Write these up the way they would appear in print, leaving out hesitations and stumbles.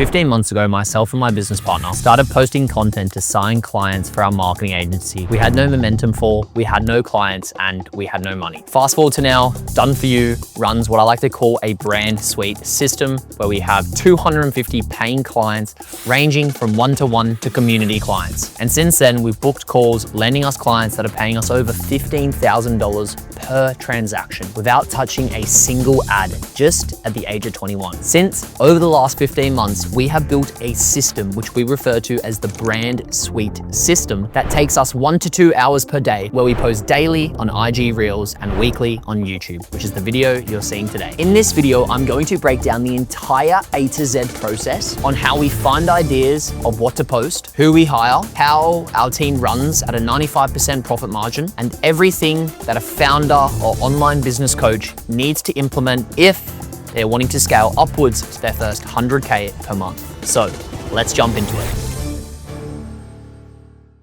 15 months ago, myself and my business partner started posting content to sign clients for our marketing agency. We had no momentum we had no clients, and we had no money. Fast forward to now, Done For You runs what I like to call a brand suite system where we have 250 paying clients ranging from one-to-one to community clients. And since then, we've booked calls, landing us clients that are paying us over $15,000 per transaction without touching a single ad, just at the age of 21. Since over the last 15 months, we have built a system which we refer to as the brand suite system that takes us 1 to 2 hours per day, where we post daily on IG Reels and weekly on YouTube, which is the video you're seeing today. In this video, I'm going to break down the entire A to Z process on how we find ideas of what to post, who we hire, how our team runs at a 95% profit margin, and everything that a founder or online business coach needs to implement if they're wanting to scale upwards to their first 100K per month. So let's jump into it.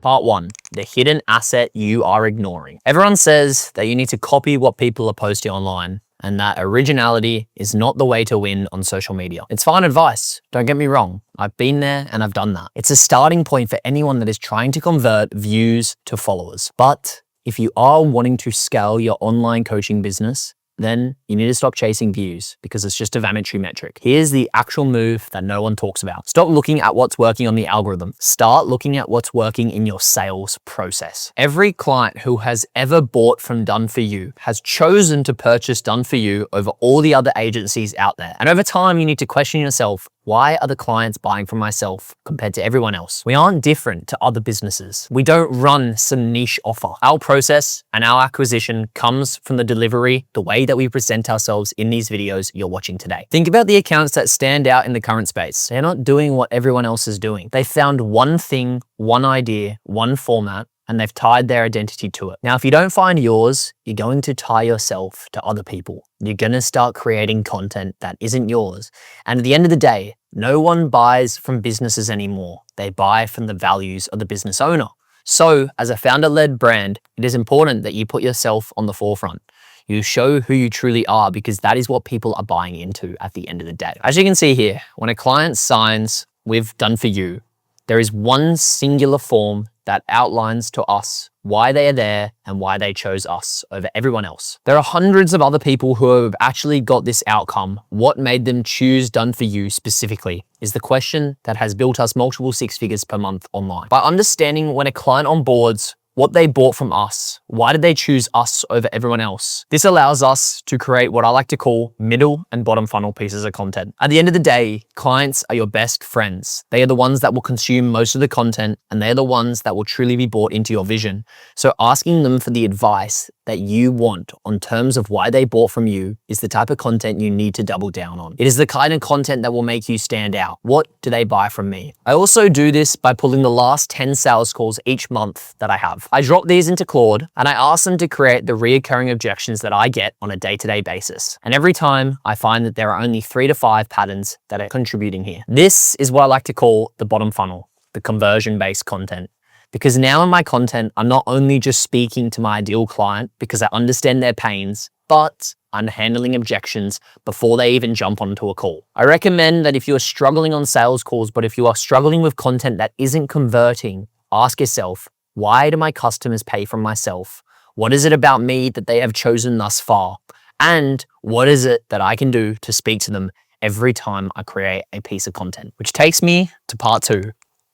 Part 1, the hidden asset you are ignoring. Everyone says that you need to copy what people are posting online, and that originality is not the way to win on social media. It's fine advice, don't get me wrong. I've been there and I've done that. It's a starting point for anyone that is trying to convert views to followers. But if you are wanting to scale your online coaching business, then you need to stop chasing views because it's just a vanity metric. Here's the actual move that no one talks about. Stop looking at what's working on the algorithm. Start looking at what's working in your sales process. Every client who has ever bought from Done For You has chosen to purchase Done For You over all the other agencies out there. And over time, you need to question yourself, why are the clients buying from myself compared to everyone else? We aren't different to other businesses. We don't run some niche offer. Our process and our acquisition comes from the delivery, the way that we present ourselves in these videos you're watching today. Think about the accounts that stand out in the current space. They're not doing what everyone else is doing. They found one thing, one idea, one format, and they've tied their identity to it. Now, if you don't find yours, you're going to tie yourself to other people. You're going to start creating content that isn't yours. And at the end of the day, no one buys from businesses anymore. They buy from the values of the business owner. So as a founder-led brand, it is important that you put yourself on the forefront. You show who you truly are because that is what people are buying into at the end of the day. As you can see here, when a client signs with Done For You, there is one singular form that outlines to us why they are there and why they chose us over everyone else. There are hundreds of other people who have actually got this outcome. What made them choose Done For You specifically is the question that has built us multiple 6 figures per month online. By understanding when a client onboards, what they bought from us, why did they choose us over everyone else? This allows us to create what I like to call middle and bottom funnel pieces of content. At the end of the day, clients are your best friends. They are the ones that will consume most of the content, and they're the ones that will truly be bought into your vision. So asking them for the advice that you want on terms of why they bought from you is the type of content you need to double down on. It is the kind of content that will make you stand out. What do they buy from me? I also do this by pulling the last 10 sales calls each month that I have. I drop these into Claude and I ask them to create the reoccurring objections that I get on a day-to-day basis. And every time I find that there are only 3 to 5 patterns that are contributing here. This is what I like to call the bottom funnel, the conversion-based content. Because now in my content, I'm not only just speaking to my ideal client because I understand their pains, but I'm handling objections before they even jump onto a call. I recommend that if you're struggling on sales calls, but if you are struggling with content that isn't converting, ask yourself, why do my customers pay from myself? What is it about me that they have chosen thus far? And what is it that I can do to speak to them every time I create a piece of content? Which takes me to part 2.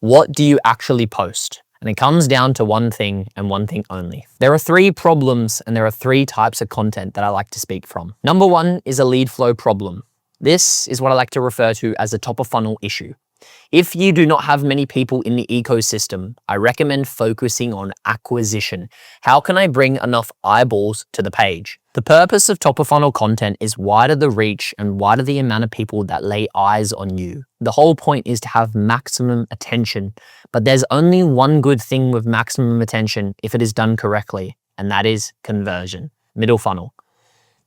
What do you actually post? And it comes down to one thing and one thing only. There are 3 problems and there are 3 types of content that I like to speak from. Number 1 is a lead flow problem. This is what I like to refer to as a top of funnel issue. If you do not have many people in the ecosystem, I recommend focusing on acquisition. How can I bring enough eyeballs to the page? The purpose of top of funnel content is wider the reach and wider the amount of people that lay eyes on you. The whole point is to have maximum attention, but there's only one good thing with maximum attention if it is done correctly, and that is conversion, middle funnel.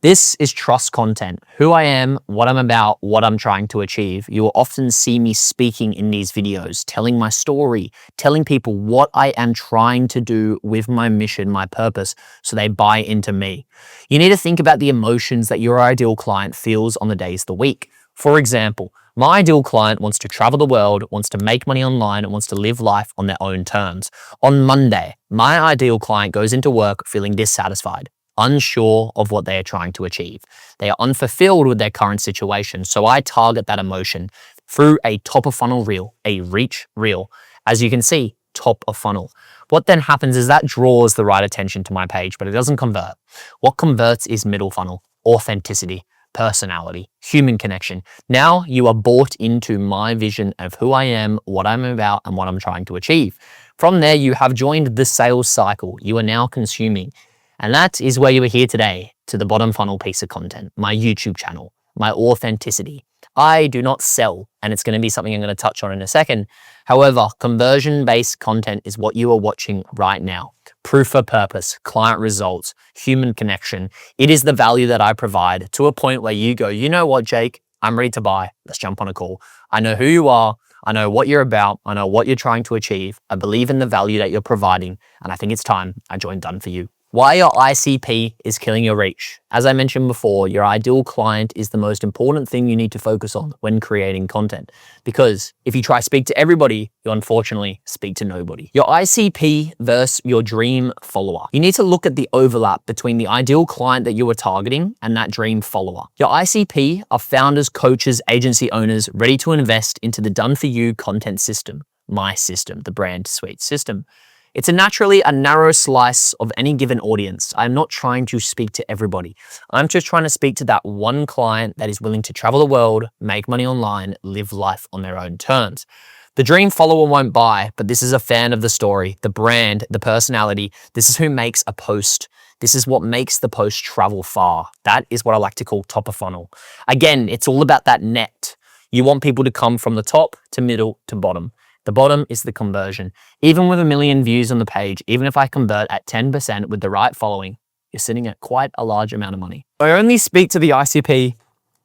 This is trust content, who I am, what I'm about, what I'm trying to achieve. You will often see me speaking in these videos, telling my story, telling people what I am trying to do with my mission, my purpose, so they buy into me. You need to think about the emotions that your ideal client feels on the days of the week. For example, My ideal client wants to travel the world, wants to make money online, and wants to live life on their own terms. On Monday, my ideal client goes into work feeling dissatisfied, unsure of what they are trying to achieve. They are unfulfilled with their current situation, so I target that emotion through a top of funnel reel, a reach reel. As you can see, top of funnel. What then happens is that draws the right attention to my page, but it doesn't convert. What converts is middle funnel, authenticity, personality, human connection. Now you are bought into my vision of who I am, what I'm about, and what I'm trying to achieve. From there, you have joined the sales cycle. You are now consuming. And that is where you are here today, to the bottom funnel piece of content, my YouTube channel, my authenticity. I do not sell, and it's going to be something I'm going to touch on in a second. However, conversion-based content is what you are watching right now. Proof of purpose, client results, human connection. It is the value that I provide to a point where you go, you know what, Jake, I'm ready to buy. Let's jump on a call. I know who you are. I know what you're about. I know what you're trying to achieve. I believe in the value that you're providing, and I think it's time I joined Done For You. Why your ICP is killing your reach. As I mentioned before, your ideal client is the most important thing you need to focus on when creating content. Because if you try to speak to everybody, you unfortunately speak to nobody. Your ICP versus your dream follower. You need to look at the overlap between the ideal client that you are targeting and that dream follower. Your ICP are founders, coaches, agency owners ready to invest into the Done For You content system, my system, the brand suite system. It's naturally a narrow slice of any given audience. I'm not trying to speak to everybody. I'm just trying to speak to that one client that is willing to travel the world, make money online, live life on their own terms. The dream follower won't buy, but this is a fan of the story, the brand, the personality. This is who makes a post. This is what makes the post travel far. That is what I like to call top of funnel. Again, it's all about that net. You want people to come from the top to middle to bottom. The bottom is the conversion. Even with 1 million views on the page, even if I convert at 10% with the right following, you're sitting at quite a large amount of money. I only speak to the ICP,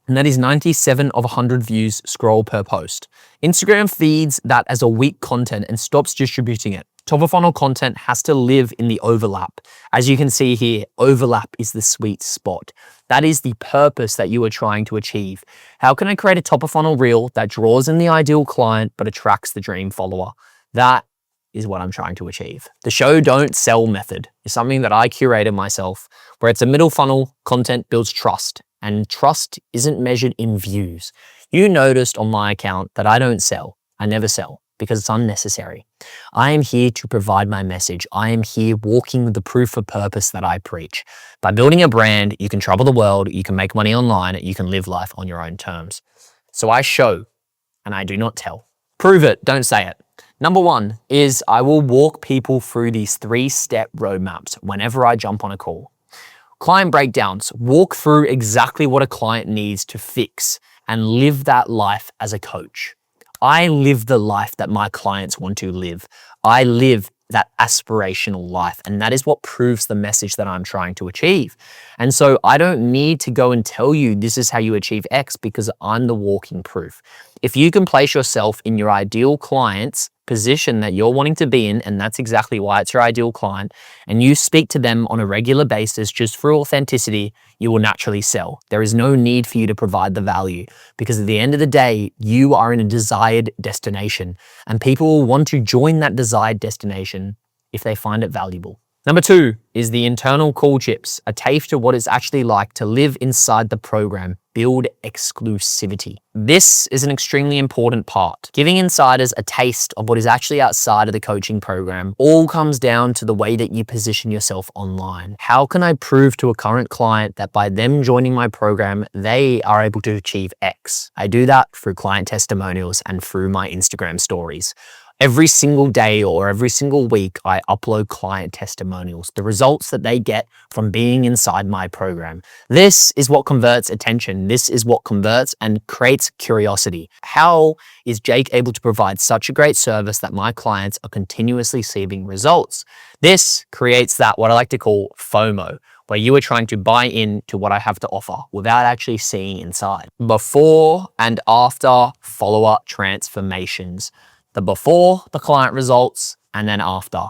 and that is 97 of 100 views scroll per post. Instagram feeds that as a weak content and stops distributing it. Top of funnel content has to live in the overlap. As you can see here, overlap is the sweet spot. That is the purpose that you are trying to achieve. How can I create a top of funnel reel that draws in the ideal client but attracts the dream follower? That is what I'm trying to achieve. The show don't sell method is something that I curated myself, where it's a middle funnel, content builds trust, and trust isn't measured in views. You noticed on my account that I don't sell. I never sell because it's unnecessary. I am here to provide my message. I am here walking the proof of purpose that I preach. By building a brand, you can travel the world, you can make money online, you can live life on your own terms. So I show and I do not tell. Prove it, don't say it. Number one is I will walk people through these 3-step roadmaps whenever I jump on a call. Client breakdowns, walk through exactly what a client needs to fix and live that life as a coach. I live the life that my clients want to live. I live that aspirational life, and that is what proves the message that I'm trying to achieve. And so I don't need to go and tell you this is how you achieve X because I'm the walking proof. If you can place yourself in your ideal client's position that you're wanting to be in, and that's exactly why it's your ideal client, and you speak to them on a regular basis just for authenticity, you will naturally sell. There is no need for you to provide the value because at the end of the day, you are in a desired destination and people will want to join that desired destination if they find it valuable. Number two is the internal cool chips, a taste of what it's actually like to live inside the program, build exclusivity. This is an extremely important part. Giving insiders a taste of what is actually outside of the coaching program all comes down to the way that you position yourself online. How can I prove to a current client that by them joining my program, they are able to achieve X? I do that through client testimonials and through my Instagram stories. Every single day or every single week, I upload client testimonials, the results that they get from being inside my program. This is what converts attention. This is what converts and creates curiosity. How is Jake able to provide such a great service that my clients are continuously seeing results? This creates that, what I like to call FOMO, where you are trying to buy into what I have to offer without actually seeing inside. Before and after follow-up transformations. The before, the client results, and then after.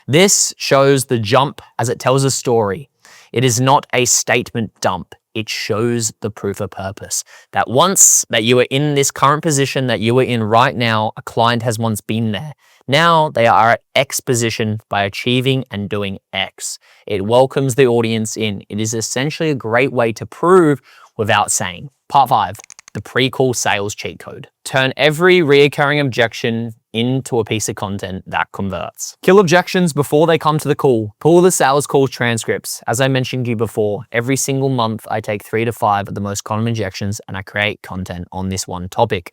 This shows the jump as it tells a story. It is not a statement dump. it shows the proof of purpose. That once that you are in this current position that you are in right now, a client has once been there. Now they are at X position by achieving and doing X. It welcomes the audience in. It is essentially a great way to prove without saying. Part 5, the pre-call sales cheat code. Turn every reoccurring objection into a piece of content that converts. Kill objections before they come to the call. Pull the sales call transcripts. As I mentioned to you before, every single month I take 3 to 5 of the most common objections and I create content on this one topic.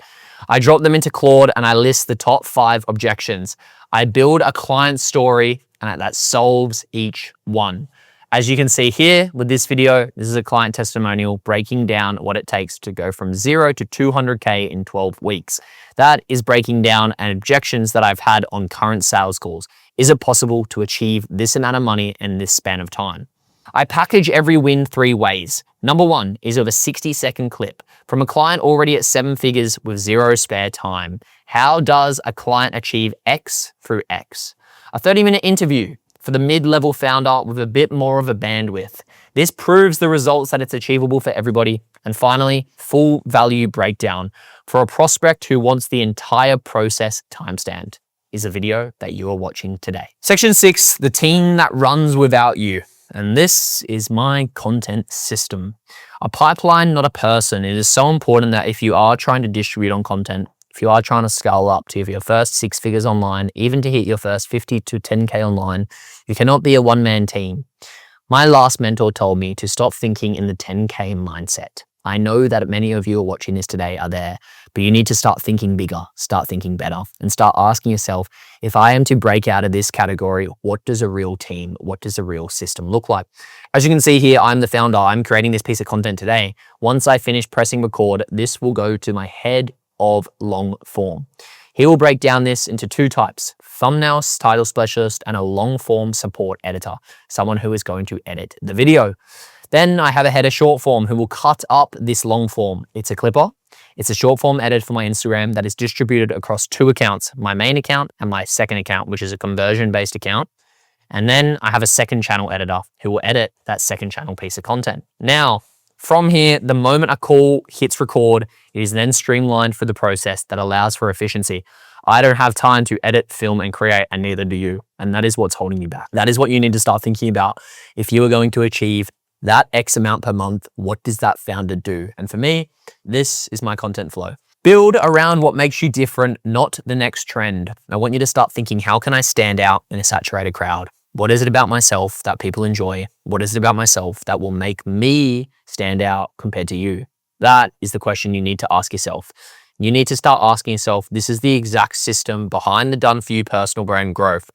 I drop them into Claude and I list the top 5 objections. I build a client story and that solves each one. As you can see here with this video, this is a client testimonial breaking down what it takes to go from 0 to 200K in 12 weeks. That is breaking down and objections that I've had on current sales calls. Is it possible to achieve this amount of money in this span of time? I package every win 3 ways. Number 1 is of a 60-second clip from a client already at 7 figures with 0 spare time. How does a client achieve X through X? A 30-minute interview for the mid-level founder with a bit more of a bandwidth. This proves the results that it's achievable for everybody. And finally, full value breakdown for a prospect who wants the entire process timestamped is a video that you are watching today. Section 6, the team that runs without you. And this is my content system. A pipeline, not a person. It is so important that if you are trying to distribute on content, if you are trying to scale up to your first 6 figures online, even to hit your first 50 to 10K online, you cannot be a one-man team. My last mentor told me to stop thinking in the 10K mindset. I know that many of you are watching this today are there, but you need to start thinking bigger, start thinking better, and start asking yourself, if I am to break out of this category, what does a real team, what does a real system look like? As you can see here, I'm the founder. I'm creating this piece of content today. Once I finish pressing record, this will go to my head of long form. He will break down this into 2 types, thumbnails, title specialist, and a long form support editor, someone who is going to edit the video. Then I have a header short form who will cut up this long form. It's a clipper. It's a short form edit for my Instagram that is distributed across 2 accounts, my main account and my second account, which is a conversion-based account. And then I have a second channel editor who will edit that second channel piece of content. Now, from here, the moment a call hits record, it is then streamlined for the process that allows for efficiency. I don't have time to edit, film, and create, and neither do you. And that is what's holding you back. That is what you need to start thinking about. If you are going to achieve that X amount per month, what does that founder do? And for me, this is my content flow. Build around what makes you different, not the next trend. I want you to start thinking, how can I stand out in a saturated crowd? What is it about myself that people enjoy? What is it about myself that will make me stand out compared to you? That is the question you need to ask yourself. You need to start asking yourself, this is the exact system behind the done for you personal brand growth.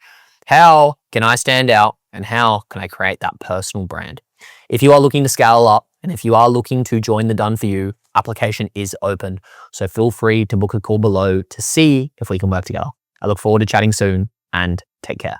How can I stand out and how can I create that personal brand? If you are looking to scale up and if you are looking to join the done for you, application is open. So feel free to book a call below to see if we can work together. I look forward to chatting soon and take care.